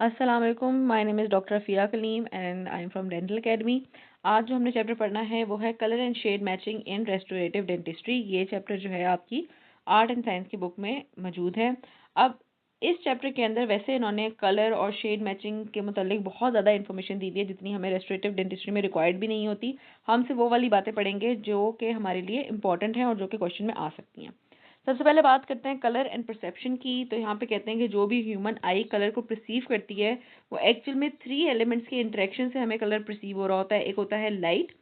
अस्सलाम वालेकुम, my name is doctor Afiya Kaleem and I am from dental academy. आज जो हमने चैप्टर पढ़ना है वो है colour and shade matching in restorative dentistry. ये चैप्टर जो है आपकी आर्ट एंड साइंस की बुक में मौजूद है। अब इस चैप्टर के अंदर वैसे इन्होंने कलर और शेड मैचिंग के मुतालिक बहुत ज़्यादा इन्फॉर्मेशन दी है जितनी हमें रेस्टोरेटिव डेंटिस्ट्री में रिक्वायर्ड भी नहीं होती। हम सिर्फ वो वाली बातें पढ़ेंगे जो कि हमारे लिए इंपॉर्टेंट हैं और जो कि क्वेश्चन में आ सकती हैं। सबसे पहले बात करते हैं कलर एंड परसेप्शन की। तो यहाँ पे कहते हैं कि जो भी ह्यूमन आई कलर को परसीव करती है वो एक्चुअल में 3 एलिमेंट्स के इंटरेक्शन से हमें कलर परसीव हो रहा होता है। एक होता है लाइट,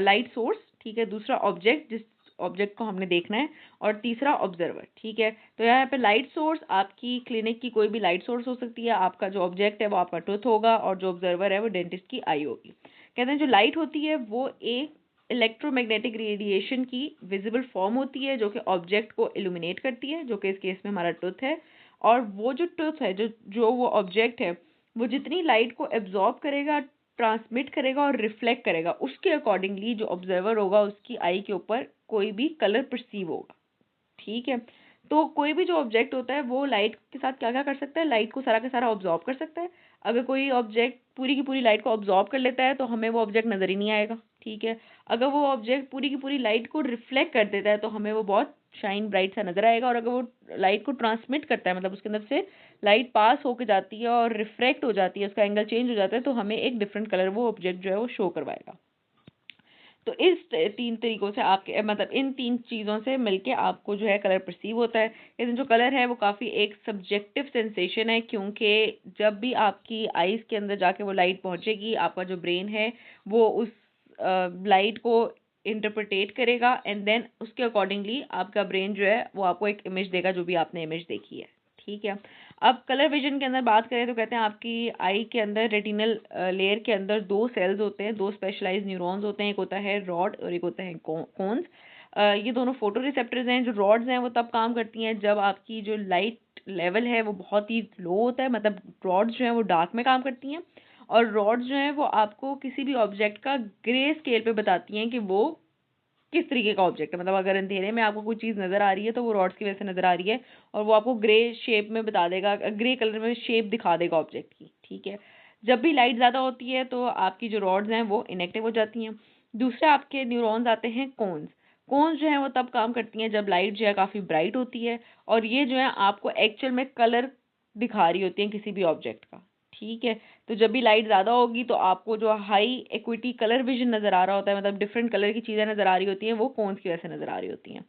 लाइट सोर्स, ठीक है, दूसरा ऑब्जेक्ट जिस ऑब्जेक्ट को हमने देखना है, और तीसरा ऑब्जर्वर, ठीक है। तो यहाँ पे लाइट सोर्स आपकी क्लिनिक की कोई भी लाइट सोर्स हो सकती है, आपका जो ऑब्जेक्ट है वो आपका टूथ होगा और जो ऑब्जर्वर है वो डेंटिस्ट की आई होगी। कहते हैं जो लाइट होती है वो एक इलेक्ट्रोमैग्नेटिक रेडिएशन की विजिबल फॉर्म होती है जो कि ऑब्जेक्ट को इल्यूमिनेट करती है, जो कि इस केस में हमारा टूथ है। और वो जो टूथ है, जो जो वो ऑब्जेक्ट है, वो जितनी लाइट को एब्जॉर्ब करेगा, ट्रांसमिट करेगा और रिफ्लेक्ट करेगा, उसके अकॉर्डिंगली जो ऑब्जर्वर होगा उसकी आई के ऊपर कोई भी कलर परसीव होगा, ठीक है। तो कोई भी जो ऑब्जेक्ट होता है वो लाइट के साथ क्या क्या कर सकता है, लाइट को सारा का सारा ऑब्जॉर्ब कर सकता है। अगर कोई ऑब्जेक्ट पूरी की पूरी लाइट को ऑब्जॉर्ब कर लेता है तो हमें वो ऑब्जेक्ट नज़र ही नहीं आएगा, ठीक है। अगर वो ऑब्जेक्ट पूरी की पूरी लाइट को रिफ्लेक्ट कर देता है तो हमें वो बहुत शाइन ब्राइट सा नज़र आएगा। और अगर वो लाइट को ट्रांसमिट करता है, मतलब उसके अंदर से लाइट पास होकर जाती है और रिफ्रैक्ट हो जाती है, उसका एंगल चेंज हो जाता है, तो हमें एक डिफरेंट कलर वो ऑब्जेक्ट जो है वो शो करवाएगा। तो इस 3 तरीकों से आपके मतलब इन 3 चीज़ों से मिलके आपको जो है कलर परसीव होता है। लेकिन जो कलर है वो काफ़ी एक सब्जेक्टिव सेंसेशन है, क्योंकि जब भी आपकी आईज़ के अंदर जाके वो लाइट पहुंचेगी, आपका जो ब्रेन है वो उस लाइट को इंटरप्रिटेट करेगा एंड देन उसके अकॉर्डिंगली आपका ब्रेन जो है वो आपको एक इमेज देगा, जो भी आपने इमेज देखी है, ठीक है। अब कलर विजन के अंदर बात करें तो कहते हैं आपकी आई के अंदर रेटिनल लेयर के अंदर 2 सेल्स होते हैं, 2 स्पेशलाइज्ड न्यूरॉन्स होते हैं, एक होता है रॉड और एक होता है कोन्स। ये दोनों फोटो रिसेप्टर्स हैं। जो रॉड्स हैं वो तब काम करती हैं जब आपकी जो लाइट लेवल है वो बहुत ही लो होता है, मतलब रॉड्स जो हैं वो डार्क में काम करती हैं। और रॉड्स जो हैं वो आपको किसी भी ऑब्जेक्ट का ग्रे स्केल पे बताती हैं कि वो किस तरीके का ऑब्जेक्ट है। मतलब अगर अंधेरे में आपको कोई चीज़ नज़र आ रही है तो वो रॉड्स की वजह से नज़र आ रही है, और वो आपको ग्रे शेप में बता देगा, ग्रे कलर में शेप दिखा देगा ऑब्जेक्ट की, ठीक है। जब भी लाइट ज़्यादा होती है तो आपकी जो रॉड्स हैं वो इनएक्टिव हो जाती हैं। दूसरे आपके न्यूरॉन्स आते हैं कोन्स। कोन्स जो है वो तब काम करती हैं जब लाइट जो है काफ़ी ब्राइट होती है, और ये जो है आपको एक्चुअल में कलर दिखा रही होती हैं किसी भी ऑब्जेक्ट का, ठीक है। तो जब भी लाइट ज़्यादा होगी तो आपको जो हाई एक्विटी कलर विजन नज़र आ रहा होता है, मतलब डिफरेंट कलर की चीज़ें नज़र आ रही होती हैं, वो कोन्स की वजह से नज़र आ रही होती हैं।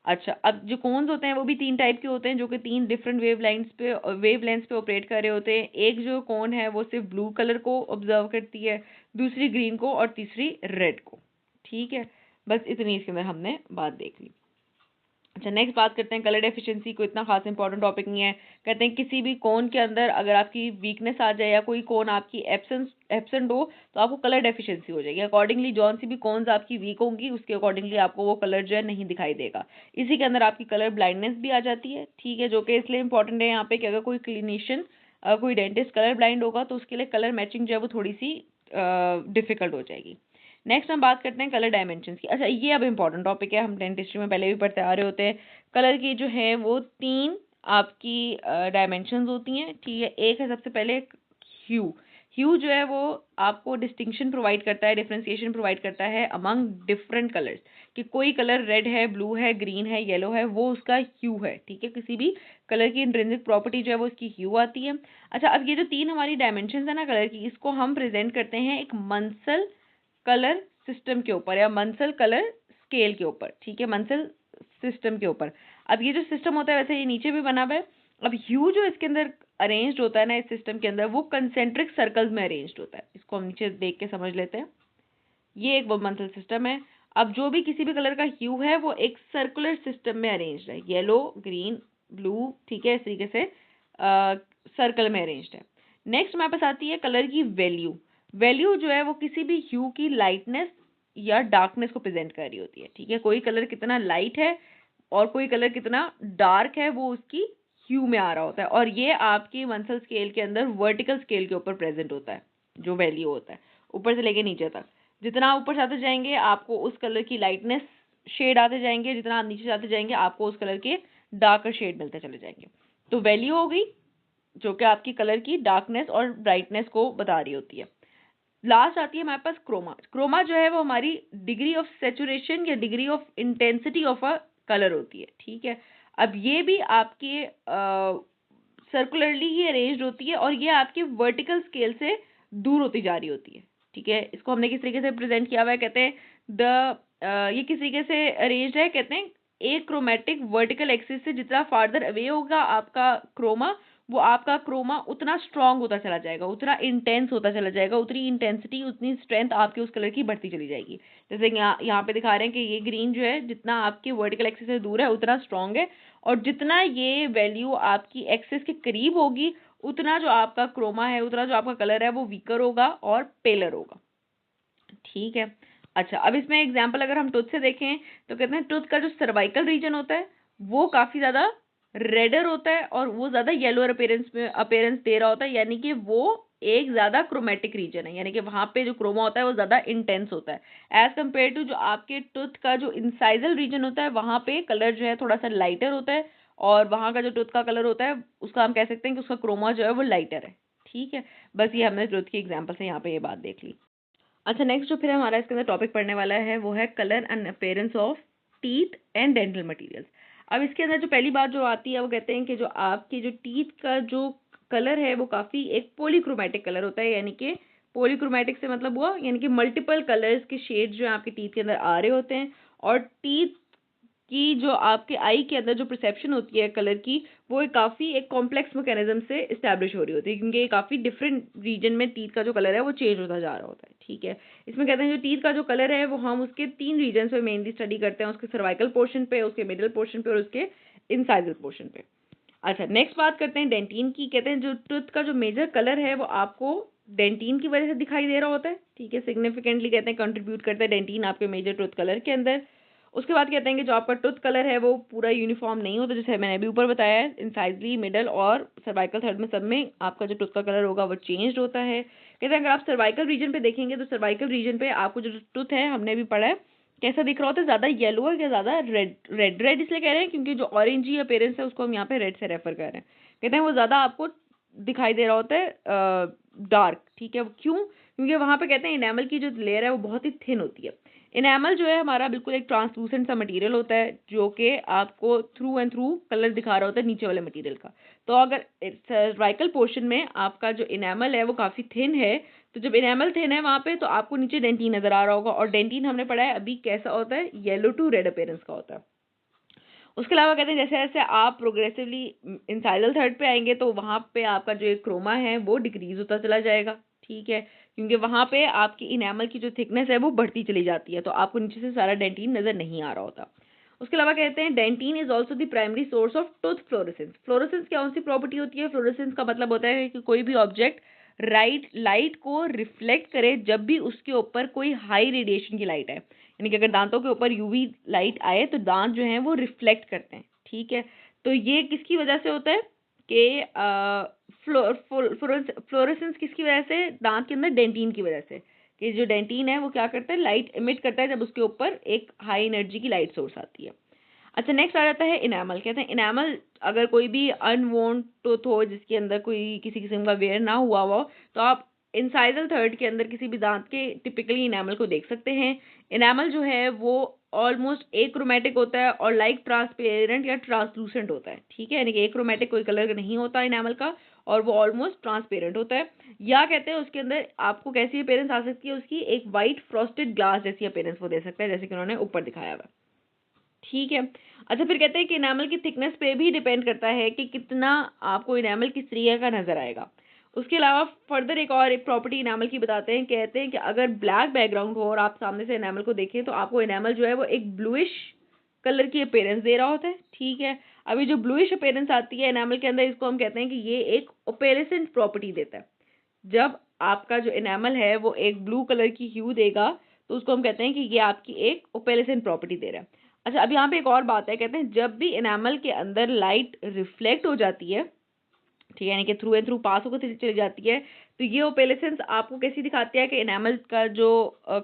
अच्छा, अब जो कोन्स होते हैं वो भी 3 टाइप के होते हैं, जो कि 3 डिफरेंट वेवलेंथ्स पे ऑपरेट कर रहे होते हैं। एक जो कोन है वो सिर्फ ब्लू कलर को ऑब्जर्व करती है, दूसरी ग्रीन को और तीसरी रेड को, ठीक है। बस इतनी इसके अंदर हमने बात देख ली। अच्छा, नेक्स्ट बात करते हैं कलर डेफिशिएंसी। को इतना खास इंपॉर्टेंट टॉपिक नहीं है। कहते हैं किसी भी कोन के अंदर अगर आपकी वीकनेस आ जाए या कोई कोन आपकी एब्सेंट हो तो आपको कलर डेफिशिएंसी हो जाएगी। अकॉर्डिंगली जौन सी भी कोन्स आपकी वीक होंगी उसके अकॉर्डिंगली आपको वो कलर जो है नहीं दिखाई देगा। इसी के अंदर आपकी कलर ब्लाइंडनेस भी आ जाती है, ठीक है, जो कि इसलिए इंपॉर्टेंट है यहाँ पे कि अगर कोई क्लिनिशियन कोई डेंटिस्ट कलर ब्लाइंड होगा तो उसके लिए कलर मैचिंग जो है वो थोड़ी सी डिफिकल्ट हो जाएगी। नेक्स्ट हम बात करते हैं कलर डायमेंशंस की। अच्छा, ये अब इंपॉर्टेंट टॉपिक है, हम डेंटिस्ट्री में पहले भी पढ़ते आ रहे होते हैं। कलर की जो है वो 3 आपकी डायमेंशंस होती हैं, ठीक है। एक है सबसे पहले ह्यू। ह्यू जो है वो आपको डिस्टिंक्शन प्रोवाइड करता है, डिफरेंशिएशन प्रोवाइड करता है अमंग डिफरेंट कलर्स, कि कोई कलर रेड है, ब्लू है, ग्रीन है, येलो है, वो उसका ह्यू है, ठीक है। किसी भी कलर की इंट्रिंसिक प्रॉपर्टी जो है वो उसकी ह्यू आती है। अच्छा, अब ये जो 3 हमारी डायमेंशंस है ना कलर की, इसको हम प्रेजेंट करते हैं एक मंसल कलर सिस्टम के ऊपर या मंसल कलर स्केल के ऊपर, ठीक है, मंसल सिस्टम के ऊपर। अब ये जो सिस्टम होता है वैसे ये नीचे भी बना हुआ है। अब ह्यू जो इसके अंदर अरेंज्ड होता है ना इस सिस्टम के अंदर, वो कंसेंट्रिक सर्कल्स में अरेंज्ड होता है। इसको हम नीचे देख के समझ लेते हैं। ये एक मंसल सिस्टम है। अब जो भी किसी भी कलर का ह्यू है वो एक सर्कुलर सिस्टम में अरेंज्ड है, येलो, ग्रीन, ब्लू, ठीक है, इस तरीके से सर्कल में अरेंज्ड है। नेक्स्ट हमारे पास आती है कलर की वैल्यू। वैल्यू जो है वो किसी भी ह्यू की लाइटनेस या डार्कनेस को प्रेजेंट कर रही होती है, ठीक है। कोई कलर कितना लाइट है और कोई कलर कितना डार्क है वो उसकी ह्यू में आ रहा होता है, और ये आपकी मंसल स्केल के अंदर वर्टिकल स्केल के ऊपर प्रेजेंट होता है। जो वैल्यू होता है ऊपर से लेके नीचे तक, जितना आप ऊपर जाते जाएंगे आपको उस कलर की लाइटनेस शेड आते जाएंगे, जितना आप नीचे जाते जाएंगे आपको उस कलर के डार्कर शेड मिलते चले जाएंगे। तो वैल्यू हो गई जो कि आपकी कलर की डार्कनेस और ब्राइटनेस को बता रही होती है। लास्ट आती है हमारे पास क्रोमा। क्रोमा जो है वो हमारी डिग्री ऑफ सेचुरेशन या degree of intensity of a colour होती है, ठीक है। अब ये भी आपके सर्कुलरली ही अरेंज्ड होती है और ये आपके वर्टिकल स्केल से दूर होती जा रही होती है, ठीक है। इसको हमने किस तरीके से प्रेजेंट किया हुआ है, कहते हैं ये किस तरीके से अरेंज्ड है, कहते हैं एक क्रोमेटिक वर्टिकल एक्सिस से जितना फार्दर अवे होगा आपका क्रोमा, वो आपका क्रोमा उतना स्ट्रांग होता चला जाएगा, उतना इंटेंस होता चला जाएगा, उतनी इंटेंसिटी उतनी स्ट्रेंथ आपके उस कलर की बढ़ती चली जाएगी। जैसे यहाँ पे दिखा रहे हैं कि ये ग्रीन जो है जितना आपके वर्टिकल एक्सिस से दूर है उतना स्ट्रांग है, और जितना ये वैल्यू आपकी एक्सिस के करीब होगी उतना जो आपका क्रोमा है, उतना जो आपका कलर है वो वीकर होगा और पेलर होगा, ठीक है। अच्छा, अब इसमें एग्जांपल अगर हम टूथ से देखें तो कहते हैं टूथ का जो सर्वाइकल रीजन होता है वो काफी ज्यादा रेडर होता है और वो ज्यादा येलोअर अपीयरेंस दे रहा होता है, यानी कि वो एक ज्यादा क्रोमेटिक रीजन है, यानी कि वहां पे जो क्रोमा होता है वो ज्यादा इंटेंस होता है एज कम्पेयर टू जो आपके टूथ का जो इंसाइजल रीजन होता है, वहां पे कलर जो है थोड़ा सा लाइटर होता है, और वहां का जो टूथ का कलर होता है उसका हम कह सकते हैं कि उसका क्रोमा जो है वो लाइटर है, ठीक है। बस ये हमने टूथ की एग्जाम्पल से यहाँ पे ये बात देख ली। अच्छा, नेक्स्ट जो फिर हमारा इसके अंदर टॉपिक पढ़ने वाला है वो है colour and appearance of teeth and dental materials. अब इसके अंदर जो पहली बात जो आती है वो कहते हैं कि जो आपके जो टीथ का जो कलर है वो काफ़ी एक पॉलीक्रोमैटिक कलर होता है, यानी कि पॉलीक्रोमैटिक से मतलब हुआ यानी कि मल्टीपल कलर्स के शेड्स जो है आपके टीथ के अंदर आ रहे होते हैं, और टीथ कि जो आपके आई के अंदर जो परसेप्शन होती है कलर की वो एक काफ़ी एक कॉम्प्लेक्स मैकेनिज्म से इस्टेब्लिश हो रही होती है, क्योंकि ये काफ़ी डिफरेंट रीजन में टीथ का जो कलर है वो चेंज होता जा रहा होता है, ठीक है। इसमें कहते हैं जो टीथ का जो कलर है वो हम उसके 3 रीजन पे मेनली स्टडी करते हैं, उसके सर्वाइकल पोर्शन पे, उसके मिडिल पोर्शन पे और उसके इंसाइजल पोर्शन पे। अच्छा, नेक्स्ट बात करते हैं डेंटिन की। कहते हैं जो टूथ का जो मेजर कलर है वो आपको डेंटिन की वजह से दिखाई दे रहा होता है, ठीक है। सिग्निफिकेंटली कहते हैं कंट्रीब्यूट करता है डेंटिन आपके मेजर टूथ कलर के अंदर। उसके बाद कहते हैं कि जो आपका टूथ कलर है वो पूरा यूनिफॉर्म नहीं होता, जैसे मैंने अभी ऊपर बताया है, इंसाइजली, मिडल और सर्वाइकल थर्ड में सब में आपका जो टूथ का कलर होगा वो चेंज होता है। कहते हैं अगर आप सर्वाइकल रीजन पे देखेंगे तो सर्वाइकल रीजन पे आपको जो टूथ है, हमने भी पढ़ा है, कैसा दिख रहा होता है, ज्यादा येलो है या ज्यादा रेड। रेड इसलिए कह रहे हैं क्योंकि जो ऑरेंज ही अपीयरेंस है उसको हम यहाँ पे रेड से रेफर कर रहे हैं। कहते हैं वो ज्यादा आपको दिखाई दे रहा होता है डार्क, ठीक है। क्यों? क्योंकि वहां पे कहते हैं इनेमल की जो लेयर है वो बहुत ही थिन होती है। इनेमल जो है हमारा बिल्कुल एक ट्रांसलूसेंट सा मटेरियल होता है जो कि आपको थ्रू एंड थ्रू कलर दिखा रहा होता है नीचे वाले मटेरियल का। तो अगर सर्वाइकल पोर्शन में आपका जो इनेमल है वो काफी थिन है, तो जब इनेमल थिन है वहां पे तो आपको नीचे डेंटिन नजर आ रहा होगा, और डेंटिन हमने पढ़ा है अभी कैसा होता है, येलो टू रेड अपीयरेंस का होता है। उसके अलावा कहते हैं जैसे जैसे आप प्रोग्रेसिवली इंसाइडल थर्ड पे आएंगे तो वहां पे आपका जो एक क्रोमा है वो डिक्रीज होता चला जाएगा, ठीक है, क्योंकि वहां पे आपकी इनेमल की जो थिकनेस है वो बढ़ती चली जाती है, तो आपको नीचे से सारा डेंटिन नजर नहीं आ रहा होता। उसके अलावा कहते हैं dentin is also the primary source of tooth fluorescence. Fluorescence क्या सी प्रॉपर्टी होती है? फ्लोरेसेंस का मतलब होता है कि कोई भी ऑब्जेक्ट लाइट को रिफ्लेक्ट करे जब भी उसके ऊपर कोई हाई रेडिएशन की लाइट है, यानी कि अगर दांतों के ऊपर यूवी लाइट आए तो दांत जो हैं वो रिफ्लेक्ट करते हैं, ठीक है। तो ये किसकी वजह से होता है कि फ्लोरेसेंस किसकी वजह से? दांत के अंदर डेंटिन की वजह से, कि जो डेंटिन है वो क्या करता है, लाइट इमिट करता है जब उसके ऊपर एक हाई एनर्जी की लाइट सोर्स आती है। अच्छा, नेक्स्ट आ जाता है इनेमल। कहते हैं इनेमल अगर कोई भी अनवोन्ड टूथ हो जिसके अंदर कोई किसी किस्म का वेयर ना हुआ हो तो आप इंसाइजल थर्ड के अंदर किसी भी दांत के टिपिकली इनेमल को देख सकते हैं। इनेमल जो है वो ऑलमोस्ट एक्रोमेटिक होता है और लाइक ट्रांसपेरेंट या ट्रांसलूसेंट होता है, ठीक है, यानी कि एक्रोमेटिक कोई कलर नहीं होता इनेमल का, और वो ऑलमोस्ट ट्रांसपेरेंट होता है। या कहते हैं उसके अंदर आपको कैसी अपीयरेंस आ सकती है, उसकी एक वाइट फ्रॉस्टेड ग्लास जैसी अपीयरेंस वो दे सकता है, जैसे कि उन्होंने ऊपर दिखाया हुआ, ठीक है। अच्छा, फिर कहते हैं कि इनेमल की थिकनेस पे भी डिपेंड करता है कि कितना आपको इनेमल किस तरीके का नजर आएगा। उसके अलावा फर्दर एक प्रॉपर्टी इनेमल की बताते हैं, कहते हैं कि अगर ब्लैक बैकग्राउंड हो और आप सामने से इनेमल को देखें तो आपको इनेमल जो है वो एक ब्लूइश कलर की अपीयरेंस दे रहा होता है, ठीक है। अभी जो ब्लूइश अपीयरेंस आती है इनेमल के अंदर, इसको हम कहते हैं कि ये एक ओपेलेसेंट प्रॉपर्टी देता है। जब आपका जो इनेमल है वो एक ब्लू कलर की ह्यू देगा तो उसको हम कहते हैं कि ये आपकी एक ओपेलेसेंट प्रॉपर्टी दे रहा है। अच्छा, अब यहाँ पे एक और बात है, कहते हैं जब भी इनेमल के अंदर लाइट रिफ्लेक्ट हो जाती है, ठीक है, यानी कि थ्रू एंड थ्रू पास होकर चली जाती है, तो ये ओपेलेसेंस आपको कैसी दिखाती है कि इनेमल का जो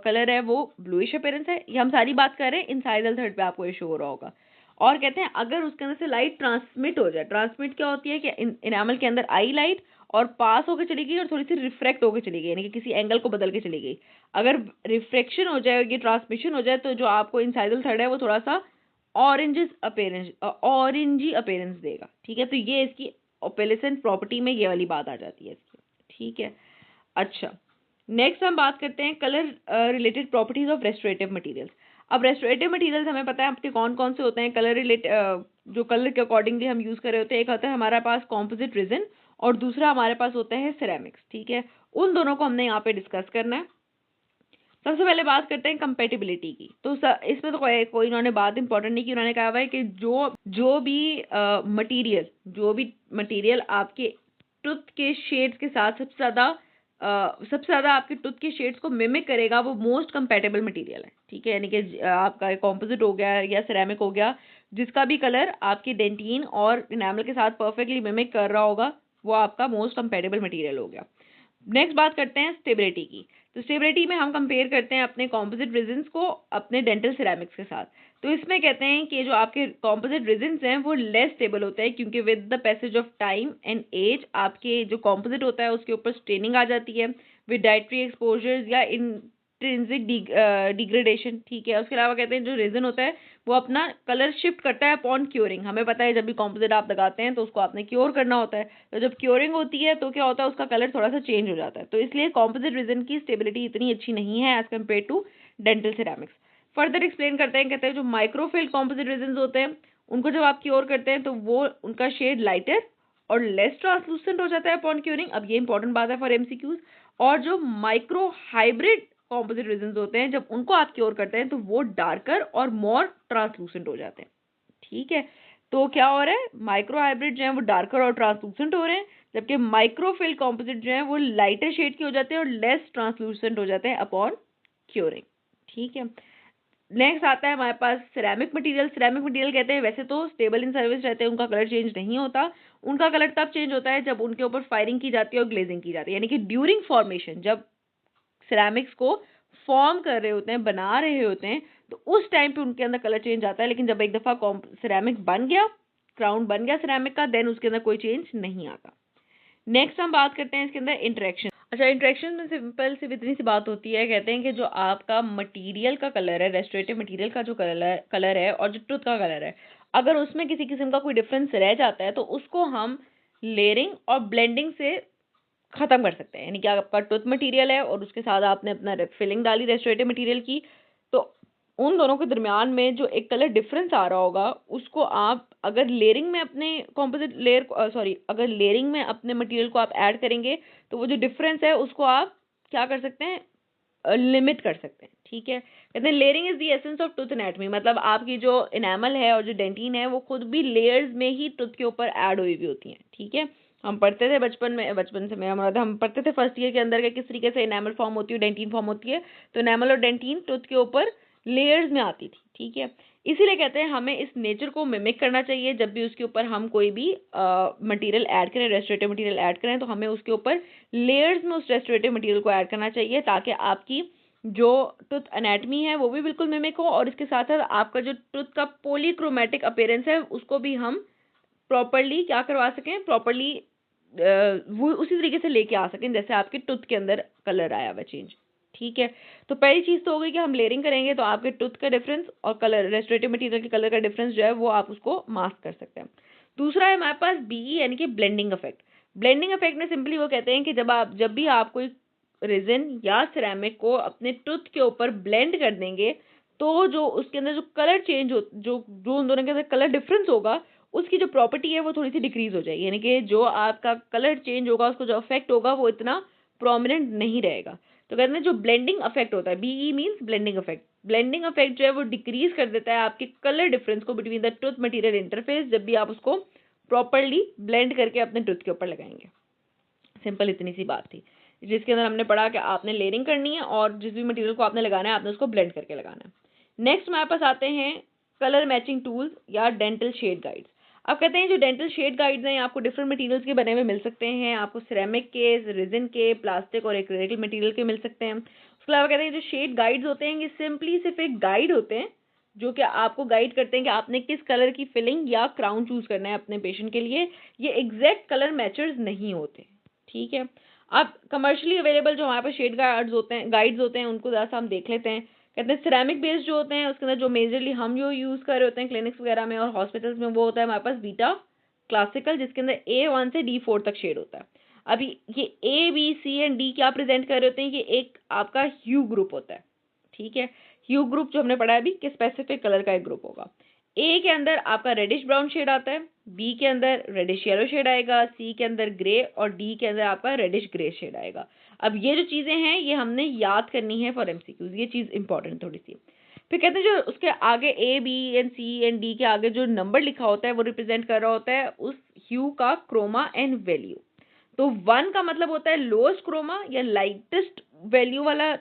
कलर है वो ब्लूइश अपीयरेंस है। ये हम सारी बात कर रहे हैं इंसाइजल थर्ड पे, आपको ये शो हो रहा होगा। और कहते हैं अगर उसके अंदर से लाइट ट्रांसमिट हो जाए, ट्रांसमिट क्या होती है कि इनामल के अंदर आई लाइट और पास होकर चली गई और थोड़ी सी रिफ्रैक्ट होकर चली गई, यानी कि किसी एंगल को बदल के चली गई। अगर रिफ्रैक्शन हो जाए, ये ट्रांसमिशन हो जाए, तो जो आपको इंसाइडल थर्ड है वो थोड़ा सा ऑरेंजी अपीयरेंस देगा। ठीक है, तो ये इसकी ओपेलेसेंट प्रॉपर्टी में ये वाली बात आ जाती है इसकी। ठीक है, अच्छा नेक्स्ट हम बात करते हैं colour related properties of restorative materials. अब रेस्टोरेटिव मटेरियल्स हमें पता है आपके कौन कौन से होते हैं कलर जो कलर के अकॉर्डिंगली हम यूज़ कर रहे होते हैं। एक होता है हमारे पास कॉम्पोजिट रेजिन और दूसरा हमारे पास होता है सिरेमिक्स। ठीक है, उन दोनों को हमने यहाँ पे डिस्कस करना है। सबसे पहले बात करते हैं कंपेटिबिलिटी की। तो इसमें तो कोई इन्होंने बात इंपॉर्टेंट नहीं की। उन्होंने कहा हुआ है कि जो भी मटेरियल आपके टूथ के शेड्स के साथ सबसे ज़्यादा आपके टूथ के शेड्स को मिमिक करेगा वो मोस्ट कंपेटेबल मटेरियल है। ठीक है, यानी कि आपका कॉम्पोजिट हो गया या सिरेमिक हो गया, जिसका भी कलर आपकी डेंटिन और इनामल के साथ परफेक्टली मिमिक कर रहा होगा वो आपका मोस्ट कंपेटेबल मटेरियल हो गया। नेक्स्ट बात करते हैं स्टेबिलिटी की। तो स्टेबिलिटी में हम कंपेयर करते हैं अपने कॉम्पोजिट रेजिन्स को अपने डेंटल सिरेमिक्स के साथ। तो इसमें कहते हैं कि जो आपके कॉम्पोजिट रेजिन्स हैं वो लेस स्टेबल होते हैं, क्योंकि with the passage of time and age आपके जो कॉम्पोजिट होता है उसके ऊपर स्ट्रेनिंग आ जाती है विद डाइटरी एक्सपोजर्स या इंट्रिंसिक डिग्रेडेशन। ठीक है, उसके अलावा कहते हैं जो रेजिन होता है वो अपना कलर शिफ्ट करता है अपॉन क्योरिंग। हमें पता है जब भी कॉम्पोजिट आप लगाते हैं तो उसको आपने क्योर करना होता है, तो जब क्योरिंग होती है तो क्या होता है उसका कलर थोड़ा सा चेंज हो जाता है। तो इसलिए कॉम्पोजिट रेजिन की स्टेबिलिटी इतनी अच्छी नहीं है as compare to dental ceramics. Further explain करते हैं, कहते हैं जो माइक्रोफिल्ड कॉम्पोजिट रेजिन होते हैं उनको जब आप क्योर करते हैं तो वो उनका शेड लाइटर और लेस ट्रांसलूसेंट हो जाता है अपॉन क्योरिंग। अब ये इंपॉर्टेंट बात है फॉर एमसीक्यूज। और जो माइक्रो हाइब्रिड कॉम्पोजिट रेजिन्स होते हैं जब उनको आप क्योर करते हैं तो वो डार्कर और मोर ट्रांसलूसेंट हो जाते हैं। ठीक है, तो क्या हो रहा है, माइक्रो हाइब्रिड जो है वो डार्कर और ट्रांसलूसेंट हो रहे हैं, जबकि माइक्रोफिल कॉम्पोजिट जो है वो लाइटर शेड के हो जाते हैं और लेस ट्रांसलूसेंट हो जाते हैं अपॉन क्योरिंग। ठीक है, नेक्स्ट आता है हमारे पास सिरेमिक मटेरियल। सिरेमिक मटेरियल कहते हैं वैसे तो स्टेबल इन सर्विस रहते हैं, उनका कलर चेंज नहीं होता। उनका कलर तब चेंज होता है जब उनके ऊपर फायरिंग की जाती है और ग्लेजिंग की जाती है, यानी कि ड्यूरिंग फॉर्मेशन जब सिरेमिक्स को फॉर्म कर रहे होते हैं, बना रहे होते हैं, तो उस टाइम पे उनके अंदर कलर चेंज आता है। लेकिन जब एक दफ़ा सिरेमिक बन गया, क्राउन बन गया सिरेमिक का, देन उसके अंदर कोई चेंज नहीं आता। नेक्स्ट हम बात करते हैं इसके अंदर इंटरेक्शन। अच्छा, इंटरेक्शन में सिंपल सिर्फ इतनी सी बात होती है, कहते हैं कि जो आपका मटेरियल का कलर है, रेस्टोरेटिव मटेरियल का जो कलर है और जो टूथ का कलर है, अगर उसमें किसी किस्म का कोई डिफरेंस रह जाता है तो उसको हम लेयरिंग और ब्लेंडिंग से ख़त्म कर सकते हैं। यानी कि आपका टूथ मटेरियल है और उसके साथ आपने अपना फिलिंग डाली रेस्टोरेटिव मटेरियल की, तो उन दोनों के दरमियान में जो एक कलर डिफरेंस आ रहा होगा उसको आप अगर लेयरिंग में अपने कॉम्पोजिट अगर लेयरिंग में अपने मटेरियल को आप ऐड करेंगे तो वो जो डिफरेंस है उसको आप क्या कर सकते हैं, लिमिट कर सकते हैं। ठीक है, कहते हैं layering is the essence of tooth anatomy, मतलब आपकी जो इनेमल है और जो डेंटिन है वो खुद भी लेयर्स में ही टूथ के ऊपर ऐड हुई हुई होती हैं। ठीक है, हम पढ़ते थे बचपन से मेरा मतलब हम पढ़ते थे फर्स्ट ईयर के अंदर के किस तरीके से इनेमल फॉर्म होती है, डेंटिन फॉर्म होती है। तो इनेमल और डेंटिन टूथ के ऊपर लेयर्स में आती थी। ठीक है, इसीलिए कहते हैं हमें इस नेचर को मिमिक करना चाहिए। जब भी उसके ऊपर हम कोई भी मटेरियल ऐड करें, रेस्टोरेटिव मटेरियल ऐड करें, तो हमें उसके ऊपर लेयर्स में उस रेस्टोरेटिव मटेरियल को ऐड करना चाहिए ताकि आपकी जो टूथ एनाटमी है वो भी बिल्कुल मिमिक हो और इसके साथ साथ आपका जो टूथ का पॉलीक्रोमैटिक अपीयरेंस है उसको भी हम प्रॉपर्ली क्या करवा सकें, प्रॉपर्ली वो उसी तरीके से लेके आ सकें जैसे आपके टूथ के अंदर कलर आया हुआ चेंज। ठीक है, तो पहली चीज़ तो हो गई कि हम लेयरिंग करेंगे तो आपके टूथ का डिफरेंस और कलर रेस्टोरेटिव मटेरियल के कलर का डिफरेंस जो है वो आप उसको मास्क कर सकते हैं। दूसरा है हमारे पास बीई यानी कि ब्लेंडिंग इफेक्ट। ब्लेंडिंग इफेक्ट में सिंपली वो कहते हैं कि जब भी आप कोई रेजिन या सिरेमिक को अपने टूथ के ऊपर ब्लेंड कर देंगे तो जो उसके अंदर जो कलर चेंज हो जो उन दोनों के अंदर कलर डिफरेंस होगा उसकी जो प्रॉपर्टी है वो थोड़ी सी डिक्रीज हो जाएगी, यानी कि जो आपका कलर चेंज होगा उसको जो इफेक्ट होगा वो इतना प्रोमिनेंट नहीं रहेगा। तो कहते हैं जो ब्लेंडिंग इफेक्ट होता है, be means blending effect, blending effect जो है वो डिक्रीज कर देता है आपके कलर डिफरेंस को between the tooth material interface जब भी आप उसको प्रॉपर्ली ब्लेंड करके अपने टूथ के ऊपर लगाएंगे। सिंपल इतनी सी बात थी जिसके अंदर हमने पढ़ा कि आपने लेयरिंग करनी है और जिस भी मटेरियल को आपने लगाना है आपने उसको ब्लेंड करके लगाना है। नेक्स्ट हमारे पास आते हैं कलर मैचिंग टूल्स या डेंटल शेड गाइड्स। अब कहते हैं जो डेंटल शेड गाइड्स हैं आपको डिफरेंट मटेरियल्स के बने हुए मिल सकते हैं, आपको सिरेमिक के, रेजिन के, प्लास्टिक और एक्रिलिक मटेरियल के मिल सकते हैं। उसके अलावा कहते हैं जो शेड गाइड्स होते हैं ये सिंपली सिर्फ एक गाइड होते हैं जो कि आपको गाइड करते हैं कि आपने किस कलर की फिलिंग या क्राउन चूज करना है अपने पेशेंट के लिए। ये एग्जैक्ट कलर मैचर्स नहीं होते, ठीक है। अब कमर्शियली अवेलेबल जो हमारे पास शेड गाइड्स होते हैं उनको ज़रा सा हम देख लेते हैं। कहते हैं सिरेमिक बेस्ड जो होते हैं उसके अंदर जो मेजरली हम जो यूज़ कर रहे होते हैं क्लिनिक्स वगैरह में और हॉस्पिटल्स में, वो होता है हमारे पास वीटा क्लासिकल, जिसके अंदर A1 से D4 तक शेड होता है। अभी ये A B C and D क्या प्रेजेंट कर रहे होते हैं कि एक आपका ह्यू ग्रुप होता है, ठीक है। ह्यू ग्रुप जो हमने पढ़ा है अभी कि स्पेसिफिक कलर का एक ग्रुप होगा। ए के अंदर आपका रेडिश ब्राउन शेड आता है, बी के अंदर रेडिश येलो शेड आएगा, सी के अंदर ग्रे और डी के अंदर आपका रेडिश ग्रे शेड आएगा। अब ये जो चीजें हैं ये हमने याद करनी है फॉर एमसीक्यूज, ये चीज इंपॉर्टेंट थोड़ी सी। फिर कहते हैं जो उसके आगे A B and C and D के आगे जो नंबर लिखा होता है वो रिप्रेजेंट कर रहा होता है उस ह्यू का क्रोमा एंड वैल्यू। तो 1 का मतलब होता है लोएस्ट क्रोमा या लाइटेस्ट वैल्यू वाला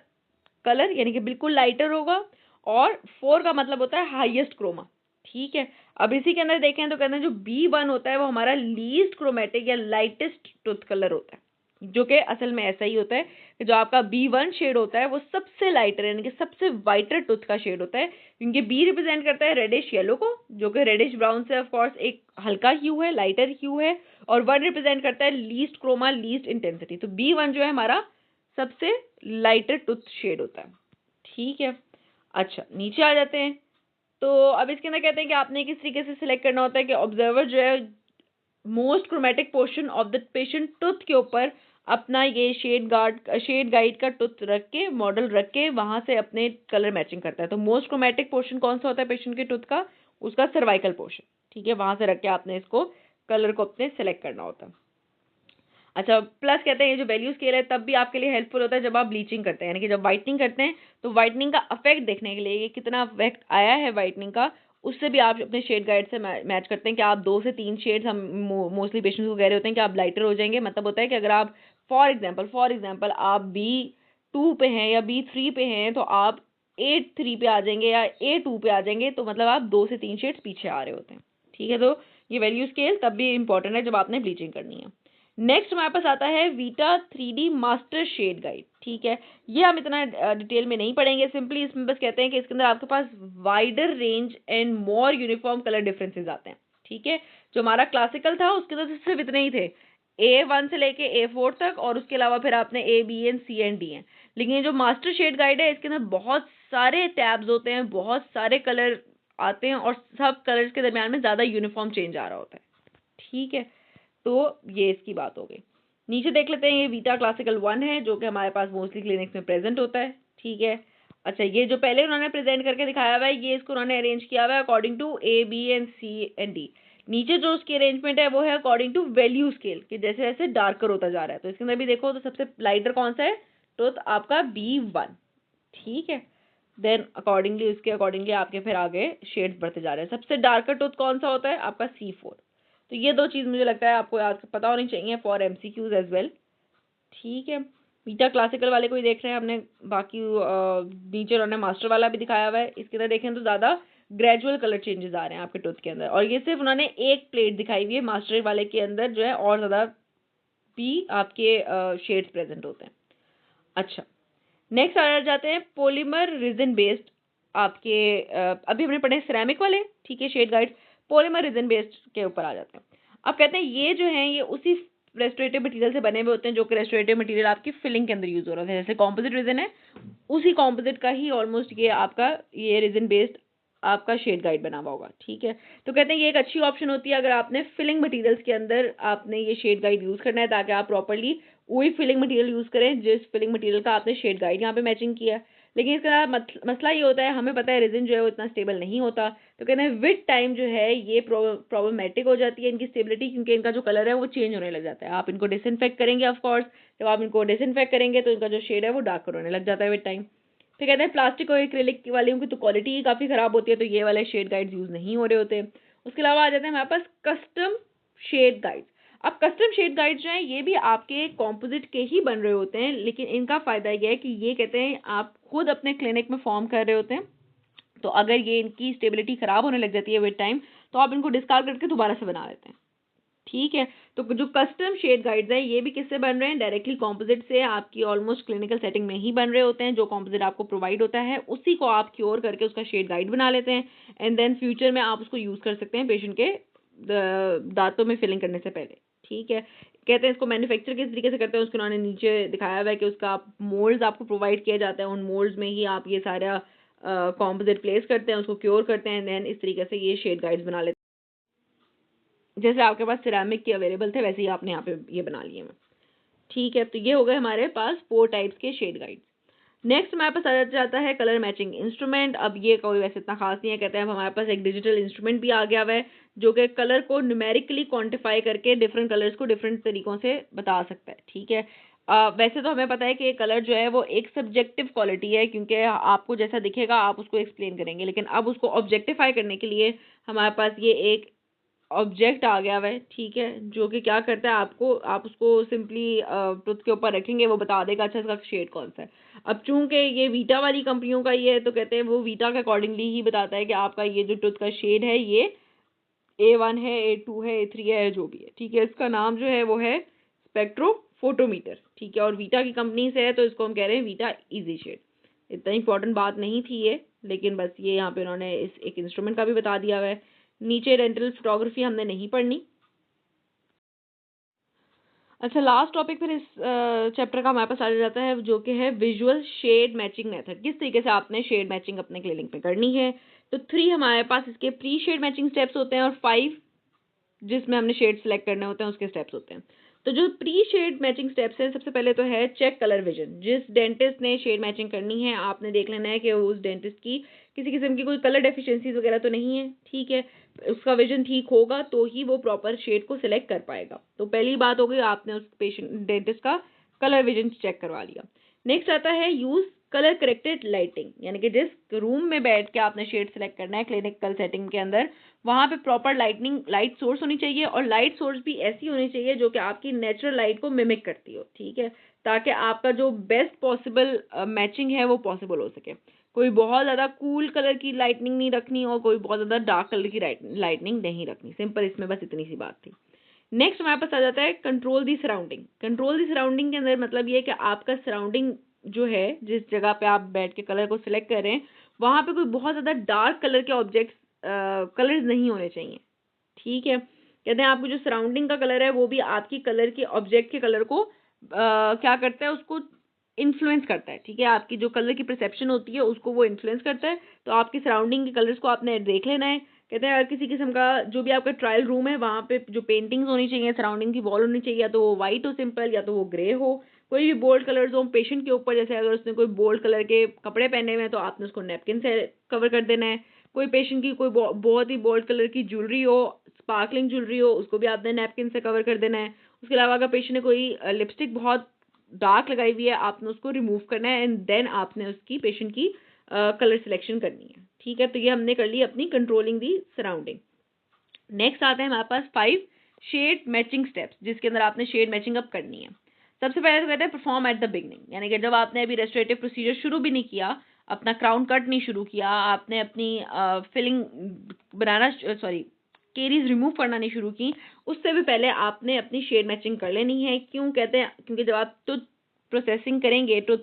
कलर, यानी कि बिल्कुल लाइटर होगा, और 4 का मतलब होता है हाईएस्ट क्रोमा, ठीक है। अब इसी के अंदर देखें तो कहते हैं जो B1 होता है वो हमारा लीस्ट क्रोमेटिक या लाइटेस्ट टूथ कलर होता है, जो कि असल में ऐसा ही होता है कि जो आपका B1 शेड होता है वो सबसे लाइटर यानी कि सबसे वाइटर टूथ का शेड होता है, क्योंकि B रिप्रेजेंट करता है रेडिश येलो को, जो कि रेडिश ब्राउन से ऑफ कोर्स एक हल्का ह्यू है, लाइटर ह्यू है, और 1 रिप्रेजेंट करता है लीस्ट क्रोमा, लीस्ट इंटेंसिटी। तो B1 जो है हमारा सबसे लाइटर टूथ शेड होता है, ठीक है। अच्छा, नीचे आ जाते हैं। तो अब इसके अंदर कहते हैं कि आपने किस तरीके से सिलेक्ट करना होता है कि ऑब्जर्वर जो है most chromatic portion of the patient tooth के ऊपर अपना ये शेड गाइड का टूथ रख के, मॉडल रख के वहां से अपने कलर मैचिंग करता है। तो मोस्ट क्रोमेटिक पोर्शन कौन सा होता है पेशेंट के टूथ का? उसका सर्वाइकल पोर्शन, ठीक है। वहां से रख के आपने इसको कलर को अपने सेलेक्ट करना होता है। अच्छा, प्लस कहते हैं ये जो वैल्यू स्केल है तब भी आपके लिए हेल्पफुल होता है जब आप ब्लीचिंग करते हैं, यानी कि जब व्हाइटनिंग करते हैं तो व्हाइटनिंग का इफेक्ट देखने के लिए, ये कितना इफेक्ट आया है व्हाइटनिंग का, उससे भी आप अपने शेड गाइड से मैच करते हैं कि आप 2 से 3 शेड्स, हम मोस्टली पेशेंट्स को कह रहे होते हैं कि आप लाइटर हो जाएंगे। मतलब होता है कि अगर आप फॉर एग्जाम्पल आप B2 पे हैं या B3 पे हैं तो आप A3 पे आ जाएंगे या A2 पे आ जाएंगे, तो मतलब आप 2 से 3 शेड्स पीछे आ रहे होते हैं, ठीक है। तो ये वैल्यू स्केल तब भी इंपॉर्टेंट है जब आपने ब्लीचिंग करनी है। नेक्स्ट हमारे पास आता है Vita 3D master shade guide, ठीक है। ये हम इतना डिटेल में नहीं पढ़ेंगे, सिंपली इसमें बस कहते हैं कि इसके अंदर आपके पास wider range and more uniform colour differences आते हैं, ठीक है। जो हमारा क्लासिकल था उसके अंदर सिर्फ इतने ही थे, A1 से लेके A4 तक, और उसके अलावा फिर आपने A B and C and D हैं। लेकिन ये जो मास्टर शेड गाइड है इसके अंदर बहुत सारे टैब्स होते हैं, बहुत सारे कलर आते हैं, और सब कलर्स के दरमियान में ज़्यादा यूनिफॉर्म चेंज आ रहा होता है, ठीक है। तो ये इसकी बात हो गई। नीचे देख लेते हैं, ये वीटा क्लासिकल 1 है जो कि हमारे पास मोस्टली क्लिनिक्स में प्रेजेंट होता है, ठीक है। अच्छा, ये जो पहले उन्होंने प्रेजेंट करके दिखाया हुआ है ये इसको उन्होंने अरेंज किया हुआ है according to A B and C and D। नीचे जो उसकी अरेंजमेंट है वो है अकॉर्डिंग टू वैल्यू स्केल, कि जैसे जैसे डार्कर होता जा रहा है। तो इसके अंदर भी देखो तो सबसे लाइटर कौन सा है, तो आपका B1, ठीक है। देन उसके अकॉर्डिंगली आपके फिर आगे शेड्स बढ़ते जा रहे हैं। सबसे डार्कर टूथ कौन सा होता है आपका C4। तो ये 2 चीज़ मुझे लगता है आपको याद पता होनी चाहिए फॉर MCQs एज वेल, ठीक है। बीटा क्लासिकल वाले को ही देख रहे हैं हमने, बाकी नीचे उन्होंने मास्टर वाला भी दिखाया हुआ है। इसके अंदर देखें तो ज़्यादा ग्रेजुअल कलर चेंजेस आ रहे हैं आपके टूथ के अंदर, और ये सिर्फ उन्होंने एक प्लेट दिखाई हुई है, मास्टर वाले के अंदर जो है और ज़्यादा भी आपके शेड्स प्रेजेंट होते हैं। अच्छा, नेक्स्ट आ जाते हैं पॉलीमर रिजिन बेस्ड आपके अभी हमने पढ़े सिरेमिक वाले, ठीक है, shade guide. Polymer resin based के ऊपर आ जाते हैं। अब कहते हैं ये जो है ये उसी रेस्टोरेटिव मटेरियल से बने हुए होते हैं जो कि रेस्टोरेटिव मटेरियल आपकी फिलिंग के अंदर यूज हो रहा है। जैसे कॉम्पोजिट रिजिन है, उसी कॉम्पोजिट का ही ऑलमोस्ट ये आपका ये रिजिन बेस्ड आपका शेड गाइड बना हुआ होगा, ठीक है। तो कहते हैं ये एक अच्छी ऑप्शन होती है अगर आपने फिलिंग मटेरियल्स के अंदर आपने ये शेड गाइड यूज करना है, ताकि आप प्रॉपर्ली वही फिलिंग मटेरियल यूज करें जिस फिलिंग मटेरियल का आपने शेड गाइड यहाँ पे मैचिंग किया है। लेकिन इसका मसला ये होता है, हमें पता है रेजिन जो है वो इतना स्टेबल नहीं होता, तो कहते हैं विद टाइम जो है ये प्रॉब्लमेटिक हो जाती है इनकी स्टेबिलिटी, क्योंकि इनका जो कलर है वो चेंज होने लग जाता है। आप इनको डिसइंफेक्ट करेंगे ऑफ कोर्स, जब आप इनको डिसइंफेक्ट करेंगे तो इनका जो शेड है वो डार्कर होने लग जाता है विद टाइम। फिर कहते हैं प्लास्टिक और एक्रिलिक वाली की तो क्वालिटी ही काफ़ी ख़राब होती है, तो ये वाले शेड गाइड्स यूज़ नहीं हो रहे होते। उसके अलावा आ जाते हैं हमारे पास कस्टम शेड गाइड्स। अब कस्टम शेड गाइड्स जो हैं ये भी आपके कॉम्पोजिट के ही बन रहे होते हैं, लेकिन इनका फ़ायदा ये है कि ये कहते हैं आप खुद अपने क्लिनिक में फॉर्म कर रहे होते हैं, तो अगर ये इनकी स्टेबिलिटी ख़राब होने लग जाती है विद टाइम तो आप इनको डिस्कार्ड करके दोबारा से बना लेते हैं, ठीक है। तो जो कस्टम शेड गाइड्स है ये भी किससे बन रहे हैं, डायरेक्टली कॉम्पोजिट से, आपकी ऑलमोस्ट क्लिनिकल सेटिंग में ही बन रहे होते हैं। जो कॉम्पोजिट आपको प्रोवाइड होता है उसी को आप क्योर करके उसका शेड गाइड बना लेते हैं, एंड देन फ्यूचर में आप उसको यूज़ कर सकते हैं पेशेंट के दांतों में फिलिंग करने से पहले। ठीक है। कहते हैं इसको मैन्युफैक्चर किस तरीके से करते हैं, उसको उन्होंने नीचे दिखाया हुआ है कि उसका मोल्ड्स आपको प्रोवाइड किया जाता है, उन मोल्ड्स में ही आप ये सारा कॉम्पोजिट प्लेस करते हैं, उसको क्योर करते हैं, देन इस तरीके से ये शेड गाइड्स बना लेते हैं। जैसे आपके पास सिरामिक के अवेलेबल थे वैसे ही आपने यहाँ पे ये बना लिए हैं। ठीक है। तो ये हो गए हमारे पास 4 टाइप्स के शेड गाइड्स। नेक्स्ट हमारे पास आ जाता है कलर मैचिंग इंस्ट्रूमेंट। अब ये कोई वैसे इतना खास नहीं है, कहते हैं अब हमारे पास एक डिजिटल इंस्ट्रूमेंट भी आ गया हुआ है जो कि कलर को न्यूमेरिकली क्वांटिफाई करके डिफरेंट कलर्स को डिफरेंट तरीकों से बता सकता है। ठीक है। वैसे तो हमें पता है कि कलर जो है वो एक सब्जेक्टिव क्वालिटी है, क्योंकि आपको जैसा दिखेगा आप उसको एक्सप्लेन करेंगे, लेकिन अब उसको ऑब्जेक्टिफाई करने के लिए हमारे पास ये एक ऑब्जेक्ट आ गया हुआ है। ठीक है। जो कि क्या करता है, आपको आप उसको सिंपली टूथ के ऊपर रखेंगे, वो बता देगा अच्छा इसका शेड कौन सा है। अब चूंकि ये वीटा वाली कंपनियों का ये है, तो कहते हैं वो वीटा के अकॉर्डिंगली ही बताता है कि आपका ये जो टूथ का शेड है ये A1 है, A2 है, A3 है, जो भी है। ठीक है। इसका नाम जो है वो है स्पेक्ट्रोफोटोमीटर। ठीक है। और वीटा की कंपनी से है तो इसको हम कह रहे हैं वीटा इजी शेड। इतना इंपॉर्टेंट बात नहीं थी ये, लेकिन बस ये यहाँ पे उन्होंने इस एक इंस्ट्रूमेंट का भी बता दिया हुआ है। नीचे डेंटल फोटोग्राफी हमने नहीं पढ़नी। अच्छा, लास्ट टॉपिक फिर इस चैप्टर का हमारे पास आ जाता है जो कि है विजुअल शेड मैचिंग मेथड। किस तरीके से आपने शेड मैचिंग अपने क्लिनिक में करनी है। तो 3 हमारे पास इसके प्री शेड मैचिंग स्टेप्स होते हैं और 5 जिसमें हमने शेड सेलेक्ट करने होते हैं उसके स्टेप्स होते हैं। तो जो प्री शेड मैचिंग स्टेप्स हैं, सबसे पहले तो है चेक कलर विजन। जिस डेंटिस्ट ने शेड मैचिंग करनी है आपने देख लेना है कि उस डेंटिस्ट की किसी किस्म की कोई कलर डेफिशिएंसीज वगैरह तो नहीं है। ठीक है। उसका विजन ठीक होगा तो ही वो प्रॉपर शेड को सिलेक्ट कर पाएगा। तो पहली बात हो गई, आपने उस पेशेंट डेंटिस्ट का कलर विजन चेक करवा लिया। नेक्स्ट आता है यूज कलर करेक्टेड लाइटिंग, यानी कि जिस रूम में बैठ के आपने शेड सेलेक्ट करना है क्लिनिकल सेटिंग के अंदर, वहाँ पे प्रॉपर लाइट सोर्स होनी चाहिए, और लाइट सोर्स भी ऐसी होनी चाहिए जो कि आपकी नेचुरल लाइट को मिमिक करती हो। ठीक है। ताकि आपका जो बेस्ट पॉसिबल मैचिंग है वो पॉसिबल हो सके। कोई बहुत ज़्यादा कूल कलर की लाइटनिंग नहीं रखनी और कोई बहुत ज़्यादा डार्क कलर की लाइटनिंग नहीं रखनी। सिंपल, इसमें बस इतनी सी बात थी। नेक्स्ट हमारे पास आ जाता है control the surrounding. Control the surrounding के अंदर मतलब ये है कि आपका सराउंडिंग जो है, जिस जगह पे आप बैठ के कलर को सिलेक्ट कर रहे हैं, वहाँ पे कोई बहुत ज़्यादा डार्क कलर के ऑब्जेक्ट्स कलर्स नहीं होने चाहिए। ठीक है। कहते हैं आपको जो सराउंडिंग का कलर है वो भी आपकी कलर के ऑब्जेक्ट के कलर को क्या करता है, उसको इन्फ्लुएंस करता है। ठीक है। आपकी जो कलर की परसेप्शन होती है उसको वो इन्फ्लुएंस करता है। तो आपकी सराउंडिंग के कलर्स को आपने देख लेना है। कहते हैं अगर किसी किस्म का जो भी आपका ट्रायल रूम है वहाँ पे जो पेंटिंग्स होनी चाहिए, सराउंडिंग की वॉल होनी चाहिए, या तो वो वाइट हो सिंपल, या तो वो ग्रे हो। कोई भी बोल्ड कलर्स हो पेशेंट के ऊपर, जैसे अगर उसने कोई बोल्ड कलर के कपड़े पहने हुए हैं तो आपने उसको नैपकिन से कवर कर देना है। कोई पेशेंट की कोई बहुत ही बोल्ड कलर की ज्वेलरी हो, स्पार्कलिंग ज्वेलरी हो, उसको भी आपने नैपकिन से कवर कर देना है। उसके अलावा अगर पेशेंट ने कोई लिपस्टिक बहुत डार्क लगाई हुई है, आपने उसको रिमूव करना है, एंड देन आपने उसकी पेशेंट की कलर सिलेक्शन करनी है। ठीक है। तो ये हमने कर ली अपनी कंट्रोलिंग दी सराउंडिंग। नेक्स्ट आते हैं हमारे पास 5 शेड मैचिंग स्टेप्स, जिसके अंदर आपने शेड मैचिंग अप करनी है। सबसे पहले तो कहते हैं परफॉर्म एट द बिगनिंग, यानी कि जब आपने अभी रेस्टोरेटिव प्रोसीजर शुरू भी नहीं किया, अपना क्राउन कट नहीं शुरू किया, आपने अपनी फिलिंग बनाना सॉरी केरीज रिमूव करना नहीं शुरू की, उससे भी पहले आपने अपनी शेड मैचिंग कर लेनी है। क्यों कहते हैं, क्योंकि जब आप टूथ प्रोसेसिंग करेंगे, टूथ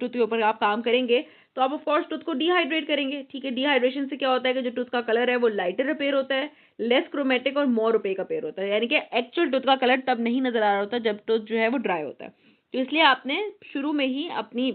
के ऊपर आप काम करेंगे, तो आप ऑफ कोर्स टूथ को डिहाइड्रेट करेंगे। ठीक है। डिहाइड्रेशन से क्या होता है कि जो टूथ का कलर है वो लाइटर अपेयर होता है, लेस क्रोमेटिक और मोर ओपेक अपेयर होता है, यानी कि एक्चुअल टूथ का कलर तब नहीं नजर आ रहा होता जब टूथ जो है वो ड्राई होता है। तो इसलिए आपने शुरू में ही अपनी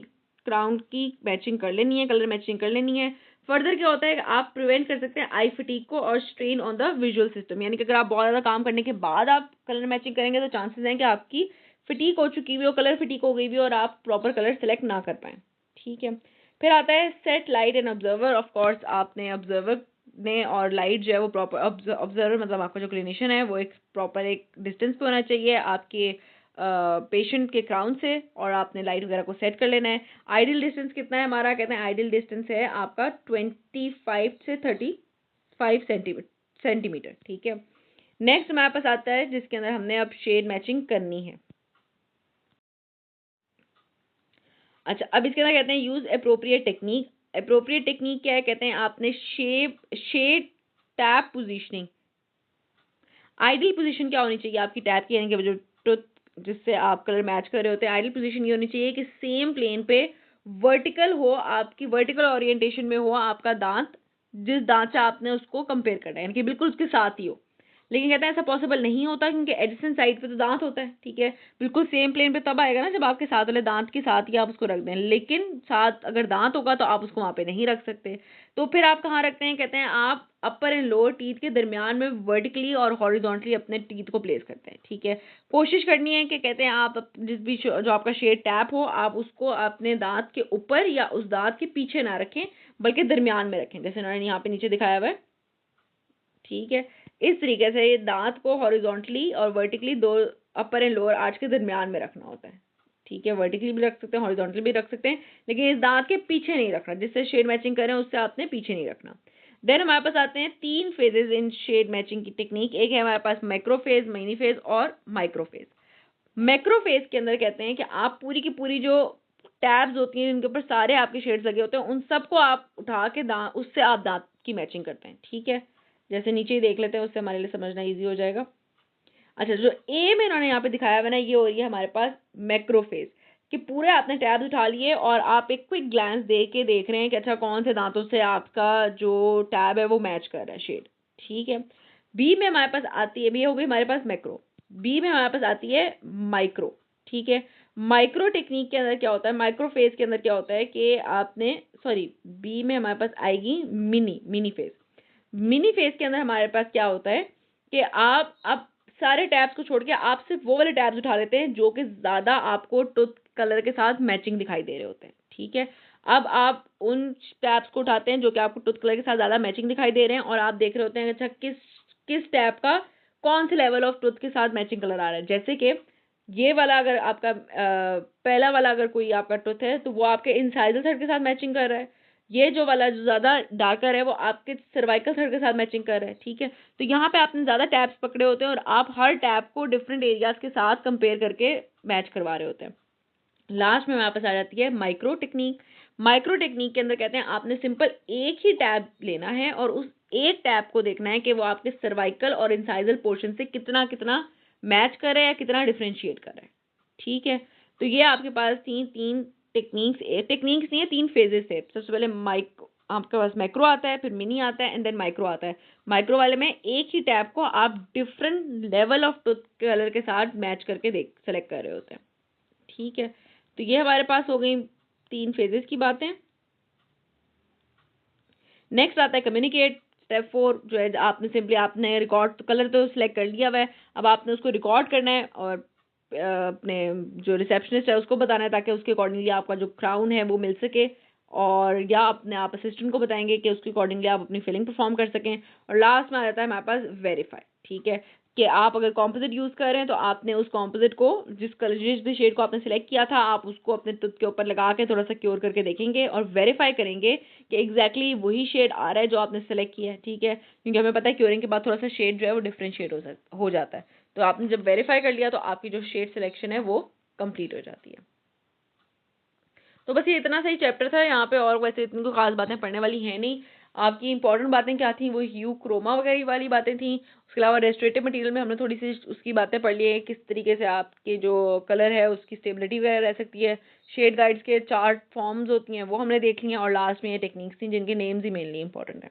क्राउन की मैचिंग कर लेनी है, कलर मैचिंग कर लेनी है। फर्दर क्या होता है कि आप प्रिवेंट कर सकते हैं आई फटीग को और strain on the visual system, यानी कि अगर आप बहुत ज़्यादा काम करने के बाद आप कलर मैचिंग करेंगे तो चांसेस हैं कि आपकी फटीग हो चुकी हुई हो, कलर फटीग हो गई हुई और आप प्रॉपर कलर सेलेक्ट ना कर पाएँ। ठीक है। फिर आता है set light and observer. Of course आपने ऑब्जर्वर ने और लाइट जो है वो प्रॉपर ऑब्जर्वर मतलब आपका जो क्लिनिशियन है वो एक प्रॉपर एक डिस्टेंस पे होना चाहिए आपके पेशेंट के क्राउन से, और आपने लाइट वगैरह को सेट कर लेना है। आइडियल डिस्टेंस कितना है हमारा, कहते हैं आइडियल डिस्टेंस है आपका 25 से 35 सेंटीमीटर। ठीक है। नेक्स्ट हमारे पास आता है जिसके अंदर हमने अब शेड मैचिंग करनी है। अच्छा, अब इसके अंदर कहते हैं use appropriate technique. Appropriate technique क्या है, कहते हैं आपने shade tab positioning, ideal position क्या होनी चाहिए आपकी टैब की, यानी कि जो टूथ जिससे आप कलर मैच कर रहे होते हैं, आइडियल पोजीशन ये होनी चाहिए कि सेम प्लेन पे वर्टिकल हो, आपकी वर्टिकल ओरिएंटेशन में हो आपका दांत, जिस दांत से आपने उसको कंपेयर करना है, यानी कि बिल्कुल उसके साथ ही हो। लेकिन कहते हैं ऐसा पॉसिबल नहीं होता क्योंकि एडजेसेंट साइड पे तो दांत होता है, ठीक है। बिल्कुल सेम प्लेन पे तब आएगा ना जब आपके साथ वाले दांत के साथ ही आप उसको रख दें, लेकिन साथ अगर दांत होगा तो आप उसको वहां पे नहीं रख सकते। तो फिर आप कहाँ रखते हैं, कहते हैं आप अपर एंड लोअर टीथ के दरमियान में वर्टिकली और हॉरिजॉन्टली अपने टीथ को प्लेस करते हैं, ठीक है। कोशिश करनी है कि कहते हैं आप जिस भी जो आपका शेड टैप हो, आप उसको अपने दांत के ऊपर या उस दांत के पीछे ना रखें, बल्कि दरमियान में रखें, जैसे उन्होंने यहाँ पे नीचे दिखाया हुआ है, ठीक है। इस तरीके से ये दांत को हॉरिजॉन्टली और वर्टिकली दो अपर एंड लोअर आर्च के दरमियान में रखना होता है, ठीक है। वर्टिकली भी रख सकते हैं, हॉरिजॉन्टली भी रख सकते हैं, लेकिन इस दांत के पीछे नहीं रखना, जिससे शेड मैचिंग करें उससे आपने पीछे नहीं रखना। देन हमारे पास आते हैं 3 फेजेस इन शेड मैचिंग की टेक्निक। एक है हमारे पास मैक्रो फेज, मिनी फेज और माइक्रो फेज। मैक्रो फेज के अंदर कहते हैं कि आप पूरी की पूरी जो टैब्स होती हैं उनके ऊपर सारे आपके शेड्स लगे होते हैं, उन सबको आप उठा के दांत, उससे आप दांत की मैचिंग करते हैं, ठीक है। जैसे नीचे ही देख लेते हैं, उससे हमारे लिए समझना इजी हो जाएगा। अच्छा, जो ए में इन्होंने यहाँ पे दिखाया हुआ है ना, ये हो रही है हमारे पास मैक्रो फेज, कि पूरे आपने टैब्स उठा लिए और आप एक क्विक ग्लांस दे के देख रहे हैं कि अच्छा कौन से दांतों से आपका जो टैब है वो मैच कर रहा है शेड, ठीक है। बी में हमारे पास आती है, बी हो गई हमारे पास मैक्रो। बी में हमारे पास आती है माइक्रो, ठीक है। माइक्रो टेक्निक के अंदर क्या होता है, माइक्रो फेज के अंदर क्या होता है कि आपने, सॉरी, बी में हमारे पास आएगी मिनी फेज। मिनी फेज के अंदर हमारे पास क्या होता है कि आप अब सारे टैब्स को छोड़ के आप सिर्फ वो वाले टैब्स उठा लेते हैं जो कि ज्यादा आपको टूथ कलर के साथ मैचिंग दिखाई दे रहे होते हैं, ठीक है। अब आप उन टैब्स को उठाते हैं जो कि आपको टूथ कलर के साथ ज्यादा मैचिंग दिखाई दे रहे हैं और आप देख रहे होते हैं अच्छा किस किस टैब का कौन से लेवल ऑफ टूथ के साथ मैचिंग कलर आ रहा है। जैसे कि ये वाला अगर आपका पहला वाला अगर कोई आपका टूथ है तो वो आपके इंसाइजल थर्ड के साथ मैचिंग कर रहा है। ये जो वाला जो ज्यादा डार्कर है वो आपके सर्वाइकल थर्ड के साथ मैचिंग कर रहा है, ठीक है। तो यहाँ पे आपने ज्यादा टैब्स पकड़े होते हैं और आप हर टैब को डिफरेंट एरियाज के साथ कंपेयर करके मैच करवा रहे होते हैं। लास्ट में हमारे पास आ जाती है माइक्रो टेक्निक। माइक्रो टेक्निक के अंदर कहते हैं आपने सिंपल एक ही टैब लेना है और उस एक टैब को देखना है कि वो आपके सर्वाइकल और इंसाइजल पोर्शन से कितना कितना मैच कर रहा है या कितना डिफ्रेंशिएट कर रहा है, ठीक है। तो ये आपके पास तीन टेक्निक्स नहीं है, 3 फेजेस है। सबसे पहले आपके पास मैक्रो आता है, फिर मिनी आता है एंड देन माइक्रो आता है। माइक्रो वाले में एक ही टैब को आप different level of tooth colour के साथ मैच करके सेलेक्ट कर रहे होते हैं, ठीक है। तो ये हमारे पास हो गई 3 फेजेस की बातें। नेक्स्ट आता है कम्युनिकेट। स्टेप 4 जो है, आपने सिंपली आपने रिकॉर्ड कलर तो सिलेक्ट कर लिया हुआ है, अब आपने उसको रिकॉर्ड करना है और अपने जो रिसेप्शनिस्ट है उसको बताना है ताकि उसके अकॉर्डिंगली आपका जो क्राउन है वो मिल सके, और या अपने आप असिस्टेंट को बताएंगे कि उसके अकॉर्डिंगली आप अपनी फिलिंग परफॉर्म कर सकें। और लास्ट में आ जाता है हमारे पास वेरीफाई, ठीक है, कि आप अगर कॉम्पोजिट यूज कर रहे हैं तो आपने उस कॉम्पोजिट को जिस भी शेड को आपने सिलेक्ट किया था आप उसको अपने टूथ के ऊपर लगा के थोड़ा सा क्योर करके देखेंगे और वेरीफाई करेंगे कि एग्जैक्टली वही शेड आ रहा है जो आपने सेलेक्ट किया है, ठीक है। क्योंकि हमें पता है क्योरिंग के बाद थोड़ा सा शेड जो है वो डिफरेंशिएट हो जाता है। तो आपने जब वेरीफाई कर लिया तो आपकी जो शेड सिलेक्शन है वो कंप्लीट हो जाती है। तो बस ये इतना सही चैप्टर था यहाँ पे, और वैसे इतनी कोई खास बातें पढ़ने वाली है नहीं। आपकी इंपॉर्टेंट बातें क्या थी, वो ह्यू क्रोमा वगैरह वाली बातें थी। उसके अलावा रेस्टोरेटिव मटेरियल में हमने थोड़ी सी उसकी बातें पढ़ ली है, किस तरीके से आपके जो कलर है उसकी स्टेबिलिटी वगैरह रह सकती है। शेड गाइड्स के 4 फॉर्म्स होती हैं वो हमने देख ली हैं, और लास्ट में ये टेक्निक्स थी जिनके नेम्स ही मेनली इंपॉर्टेंट है।